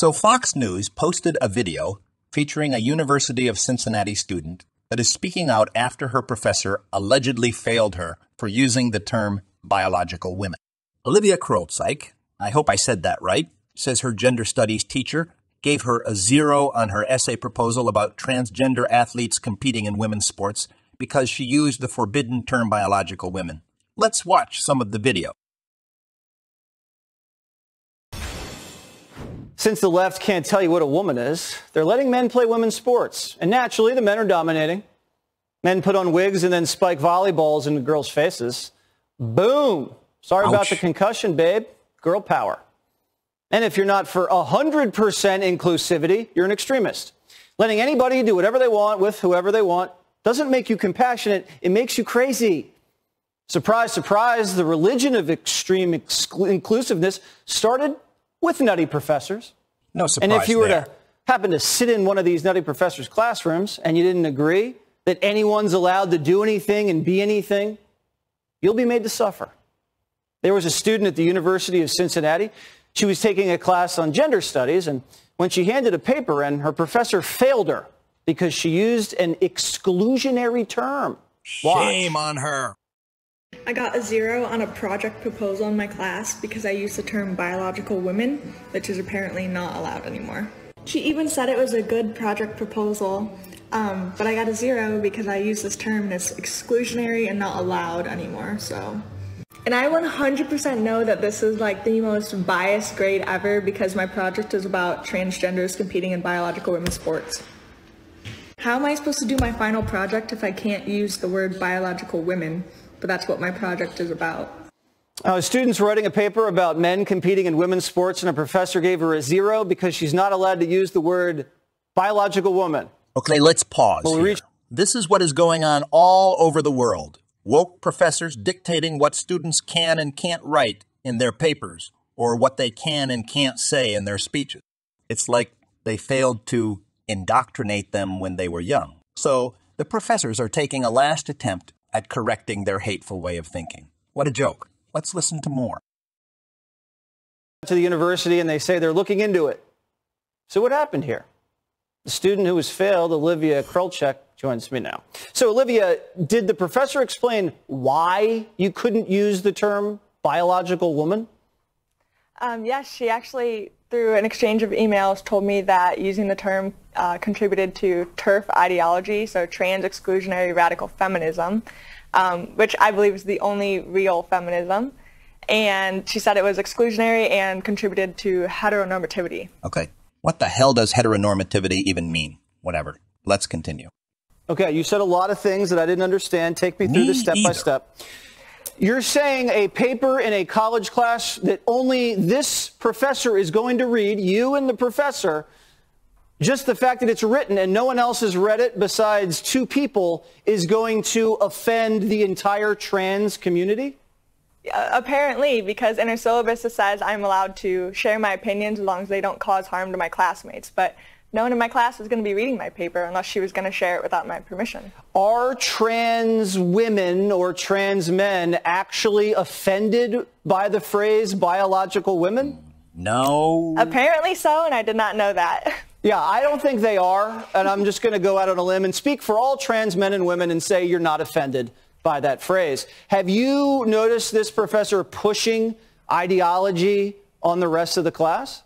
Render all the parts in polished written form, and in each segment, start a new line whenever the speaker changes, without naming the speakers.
So Fox News posted a video featuring a University of Cincinnati student that is speaking out after her professor allegedly failed her for using the term biological women. Olivia Krolczyk, I hope I said that right, says her gender studies teacher gave her a 0 on her essay proposal about transgender athletes competing in women's sports because she used the forbidden term biological women. Let's watch some of the video.
Since the left can't tell you what a woman is, they're letting men play women's sports. And naturally, the men are dominating. Men put on wigs and then spike volleyballs into girls' faces. Boom! Sorry about the concussion, babe. Girl power. And if you're not for 100% inclusivity, you're an extremist. Letting anybody do whatever they want with whoever they want doesn't make you compassionate. It makes you crazy. Surprise, surprise, the religion of extreme inclusiveness started with nutty professors.
No surprise.
And if you were
there.
to happen to sit in one of these nutty professors' classrooms and you didn't agree that anyone's allowed to do anything and be anything, you'll be made to suffer. There was a student at the University of Cincinnati. She was taking a class on gender studies, and when she handed a paper in, her professor failed her because she used an exclusionary term.
Shame on her.
I got a 0 on a project proposal in my class because I used the term biological women, which is apparently not allowed anymore. She even said it was a good project proposal, but I got a 0 because I used this term and it's exclusionary and not allowed anymore, so. And I 100% know that this is like the most biased grade ever because my project is about transgenders competing in biological women's sports. How am I supposed to do my final project if I can't use the word biological women? But that's what my project is about.
A student's writing a paper about men competing in women's sports, and a professor gave her a 0 because she's not allowed to use the word biological woman.
Okay, let's pause here. This is what is going on all over the world. Woke professors dictating what students can and can't write in their papers or what they can and can't say in their speeches. It's like they failed to indoctrinate them when they were young. So the professors are taking a last attempt at correcting their hateful way of thinking. What a joke. Let's listen to more.
To the university, and they say they're looking into it. So what happened here? The student who was failed, Olivia Krolczyk, joins me now. So Olivia, did the professor explain why you couldn't use the term biological woman?
Yes, she actually, through an exchange of emails, told me that using the term contributed to TERF ideology, so trans exclusionary radical feminism, which I believe is the only real feminism. And she said it was exclusionary and contributed to heteronormativity.
Okay. What the hell does heteronormativity even mean? Whatever. Let's continue.
Okay, you said a lot of things that I didn't understand. Take me through this step by step. You're saying a paper in a college class that only this professor is going to read, you and the professor, just the fact that it's written and no one else has read it besides 2 people is going to offend the entire trans community?
Apparently, because in her syllabus it says I'm allowed to share my opinions as long as they don't cause harm to my classmates. But no one in my class was going to be reading my paper unless she was going to share it without my permission. Are
trans women or trans men actually offended by the phrase biological women?
No.
Apparently so, and I did not know that.
Yeah, I don't think they are, and I'm just going to go out on a limb and speak for all trans men and women and say you're not offended by that phrase. Have you noticed this professor pushing ideology on the rest of the class?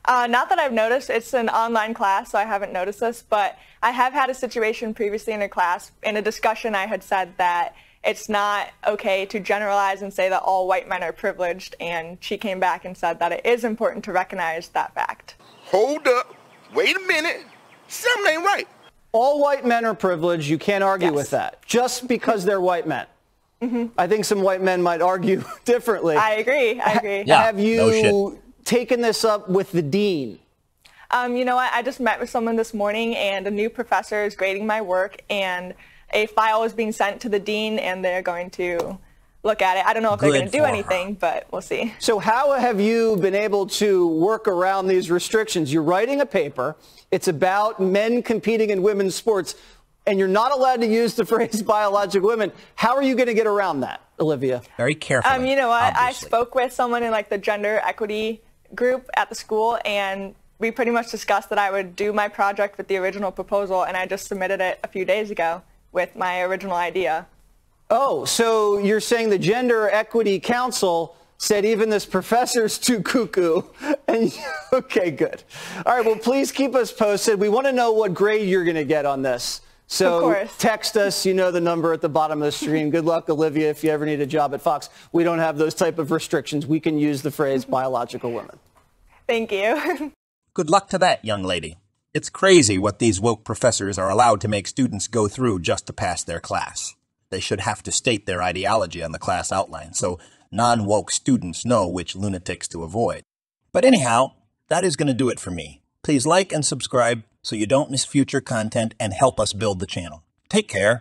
Not that I've noticed. It's an online class, so I haven't noticed this, but I have had a situation previously in a class. In a discussion, I had said that it's not okay to generalize and say that all white men are privileged, and she came back and said that it is important to recognize that fact.
Hold up. Wait a minute. Something ain't right.
All white men are privileged. You can't argue with that, just because they're white men. I think some white men might argue differently.
I agree.
Yeah,
have you taken this up with the dean?
You know what? I just met with someone this morning, and a new professor is grading my work, and a file is being sent to the dean, and they're going to look at it. I don't know if they're going to do anything, but we'll see.
So how have you been able to work around these restrictions? You're writing a paper. It's about men competing in women's sports, and you're not allowed to use the phrase biological women. How are you going to get around that, Olivia?
Very carefully.
You know what?
Obviously.
I spoke with someone in like the gender equity group at the school, and We pretty much discussed that I would do my project with the original proposal, and I just submitted it a few days ago with my original idea.
Oh, so you're saying the Gender Equity Council said even this professor's too cuckoo. And okay, good. All right, well, please keep us posted. We want to know what grade you're going to get on this. So text us, you know the number at the bottom of the screen. Good luck, Olivia, if you ever need a job at Fox. We don't have those type of restrictions. We can use the phrase biological women.
Thank you.
Good luck to that, young lady. It's crazy what these woke professors are allowed to make students go through just to pass their class. They should have to state their ideology on the class outline so non-woke students know which lunatics to avoid. But anyhow, that is going to do it for me. Please like and subscribe so you don't miss future content and help us build the channel. Take care.